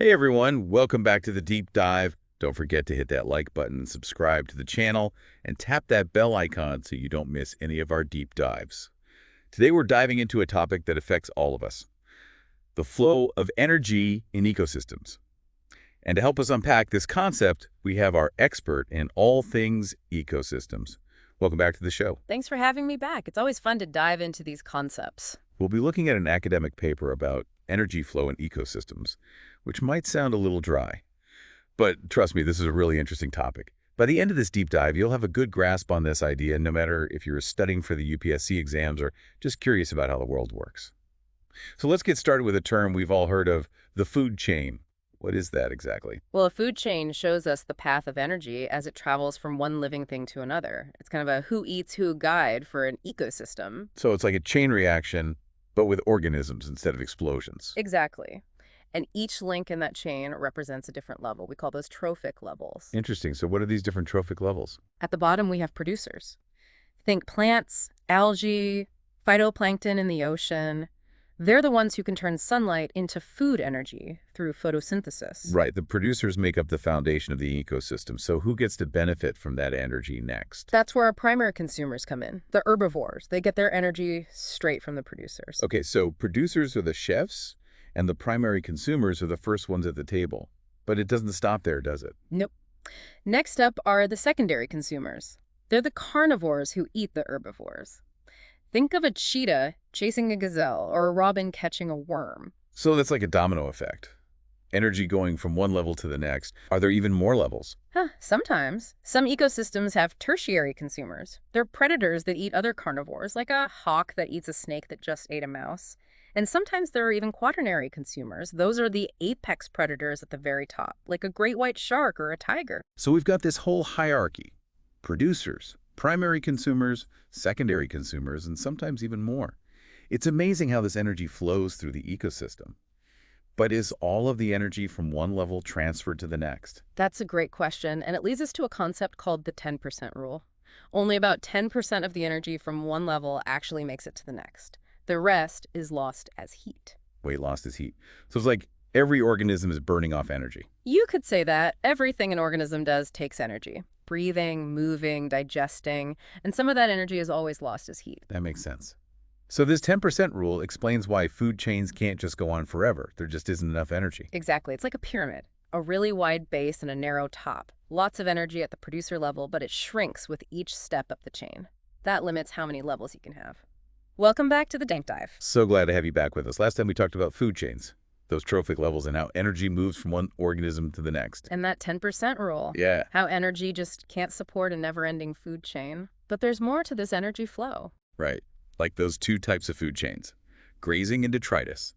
Hey everyone, welcome back to the Deep Dive. Don't forget to hit that like button and subscribe to the channel and tap that bell icon so you don't miss any of our deep dives. Today we're diving into a topic that affects all of us, the flow of energy in ecosystems. And to help us unpack this concept, we have our expert in all things ecosystems. Welcome back to the show. Thanks for having me back. It's always fun to dive into these concepts. We'll be looking at an academic paper about energy flow in ecosystems, which might sound a little dry. But trust me, this is a really interesting topic. By the end of this deep dive, you'll have a good grasp on this idea, no matter if you're studying for the UPSC exams or just curious about how the world works. So let's get started with a term we've all heard of, the food chain. What is that exactly? Well, a food chain shows us the path of energy as it travels from one living thing to another. It's kind of a who eats who guide for an ecosystem. So it's like a chain reaction, but with organisms instead of explosions. Exactly. And each link in that chain represents a different level. We call those trophic levels. Interesting. So what are these different trophic levels? At the bottom, we have producers. Think plants, algae, phytoplankton in the ocean. They're the ones who can turn sunlight into food energy through photosynthesis. Right. The producers make up the foundation of the ecosystem. So who gets to benefit from that energy next? That's where our primary consumers come in, the herbivores. They get their energy straight from the producers. Okay, so producers are the chefs, and the primary consumers are the first ones at the table. But it doesn't stop there, does it? Nope. Next up are the secondary consumers. They're the carnivores who eat the herbivores. Think of a cheetah chasing a gazelle or a robin catching a worm. So that's like a domino effect. Energy going from one level to the next. Are there even more levels? Sometimes. Some ecosystems have tertiary consumers. They're predators that eat other carnivores, like a hawk that eats a snake that just ate a mouse. And sometimes there are even quaternary consumers. Those are the apex predators at the very top, like a great white shark or a tiger. So we've got this whole hierarchy. Producers, primary consumers, secondary consumers, and sometimes even more. It's amazing how this energy flows through the ecosystem. But is all of the energy from one level transferred to the next? That's a great question, and it leads us to a concept called the 10% rule. Only about 10% of the energy from one level actually makes it to the next. The rest is lost as heat. Weight loss is heat. So it's like every organism is burning off energy. You could say that. Everything an organism does takes energy. Breathing, moving, digesting, and some of that energy is always lost as heat. That makes sense. So this 10% rule explains why food chains can't just go on forever. There just isn't enough energy. Exactly. It's like a pyramid. A really wide base and a narrow top. Lots of energy at the producer level, but it shrinks with each step up the chain. That limits how many levels you can have. Welcome back to the Deep Dive. So glad to have you back with us. Last time we talked about food chains, those trophic levels, and how energy moves from one organism to the next. And that 10% rule. Yeah. How energy just can't support a never-ending food chain. But there's more to this energy flow. Right. Like those two types of food chains, grazing and detritus.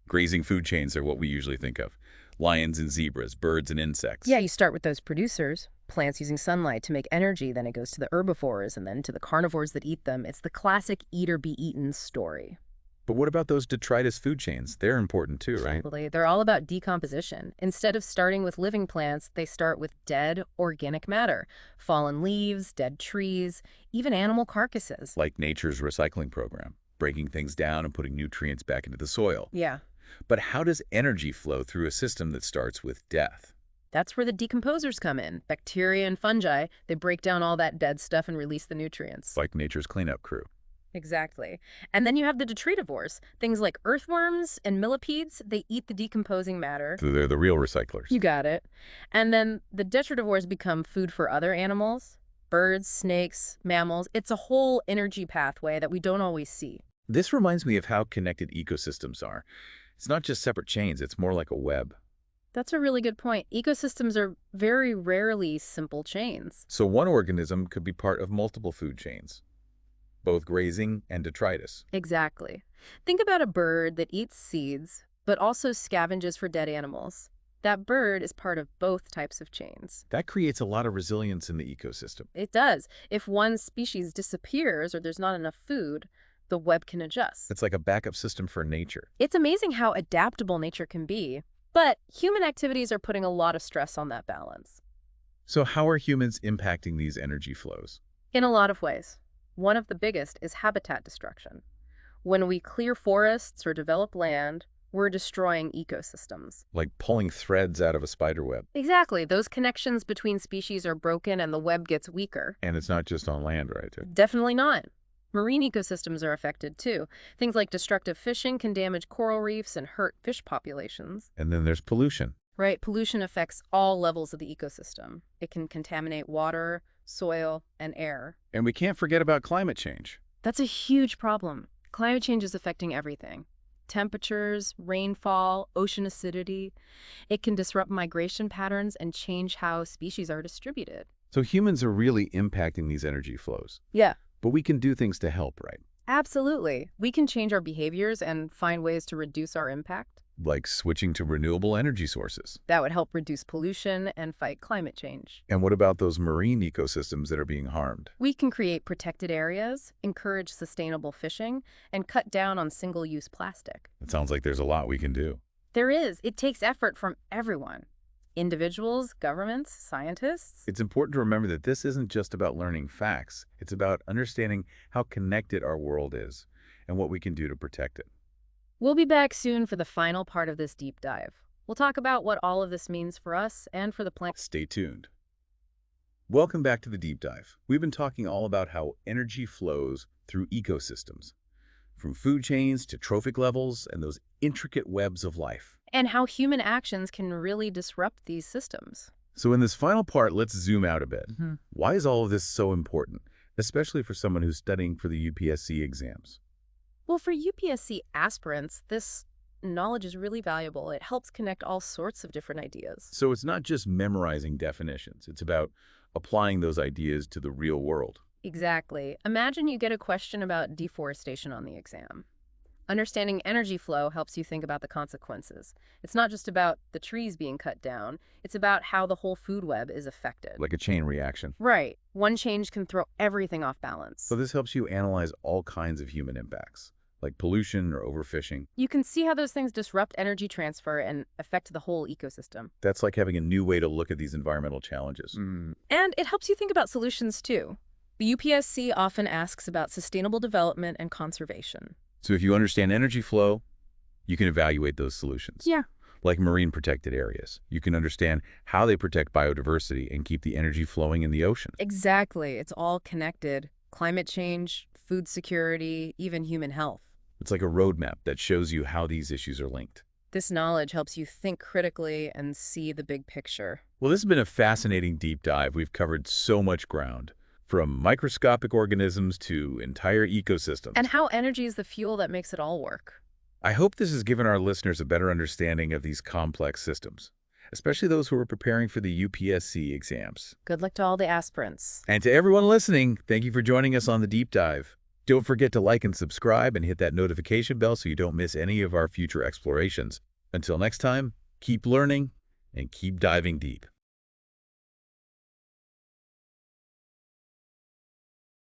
Grazing food chains are what we usually think of. Lions and zebras, birds and insects. Yeah, you start with those producers, plants using sunlight to make energy, then it goes to the herbivores and then to the carnivores that eat them. It's the classic eat or be eaten story. But what about those detritus food chains? They're important too, right? Totally. They're all about decomposition. Instead of starting with living plants, they start with dead organic matter, fallen leaves, dead trees, even animal carcasses. Like nature's recycling program, breaking things down and putting nutrients back into the soil. Yeah, But how does energy flow through a system that starts with death? that's where the decomposers come in. Bacteria and fungi, they break down all that dead stuff and release the nutrients. Like nature's cleanup crew. Exactly. And then you have the detritivores, things like earthworms and millipedes. They eat the decomposing matter. So they're the real recyclers. You got it. And then the detritivores become food for other animals, birds, snakes, mammals. It's a whole energy pathway that we don't always see. This reminds me of how connected ecosystems are. It's not just separate chains, it's more like a web. That's a really good point. Ecosystems are very rarely simple chains. So one organism could be part of multiple food chains, both grazing and detritus. Exactly. Think about a bird that eats seeds, but also scavenges for dead animals. That bird is part of both types of chains. That creates a lot of resilience in the ecosystem. It does. If one species disappears or there's not enough food, the web can adjust. It's like a backup system for nature. It's amazing how adaptable nature can be, but human activities are putting a lot of stress on that balance. So how are humans impacting these energy flows? In a lot of ways. One of the biggest is habitat destruction. When we clear forests or develop land, we're destroying ecosystems. Like pulling threads out of a spider web. Exactly. Those connections between species are broken and the web gets weaker. And it's not just on land, right? Definitely not. Marine ecosystems are affected too. Things like destructive fishing can damage coral reefs and hurt fish populations. And then there's pollution. Right, pollution affects all levels of the ecosystem. It can contaminate water, soil, and air. And we can't forget about climate change. That's a huge problem. Climate change is affecting everything. Temperatures, rainfall, ocean acidity. It can disrupt migration patterns and change how species are distributed. So humans are really impacting these energy flows. Yeah, But we can do things to help, right? absolutely. We can change our behaviors and find ways to reduce our impact. Like switching to renewable energy sources. That would help reduce pollution and fight climate change. And what about those marine ecosystems that are being harmed? We can create protected areas, encourage sustainable fishing, and cut down on single-use plastic. It sounds like there's a lot we can do. There is. It takes effort from everyone. Individuals, governments, scientists. It's important to remember that this isn't just about learning facts. It's about understanding how connected our world is and what we can do to protect it. We'll be back soon for the final part of this deep dive. We'll talk about what all of this means for us and for the planet. Stay tuned. Welcome back to the Deep Dive. We've been talking all about how energy flows through ecosystems, from food chains to trophic levels and those intricate webs of life. And how human actions can really disrupt these systems. So in this final part, let's zoom out a bit. Why is all of this so important, especially for someone who's studying for the UPSC exams? Well, for UPSC aspirants, this knowledge is really valuable. It helps connect all sorts of different ideas. So it's not just memorizing definitions. It's about applying those ideas to the real world. Exactly. Imagine you get a question about deforestation on the exam. Understanding energy flow helps you think about the consequences. It's not just about the trees being cut down. It's about how the whole food web is affected. Like a chain reaction. Right. One change can throw everything off balance. So this helps you analyze all kinds of human impacts, like pollution or overfishing. You can see how those things disrupt energy transfer and affect the whole ecosystem. That's like having a new way to look at these environmental challenges. And it helps you think about solutions too. The UPSC often asks about sustainable development and conservation. So if you understand energy flow, you can evaluate those solutions. Yeah. Like marine protected areas. You can understand how they protect biodiversity and keep the energy flowing in the ocean. Exactly. It's all connected. Climate change, food security, even human health. It's like a roadmap that shows you how these issues are linked. This knowledge helps you think critically and see the big picture. Well, this has been a fascinating deep dive. We've covered so much ground, from microscopic organisms to entire ecosystems. And how energy is the fuel that makes it all work. I hope this has given our listeners a better understanding of these complex systems, especially those who are preparing for the UPSC exams. Good luck to all the aspirants. And to everyone listening, thank you for joining us on the deep dive. Don't forget to like and subscribe and hit that notification bell so you don't miss any of our future explorations. Until next time, keep learning and keep diving deep.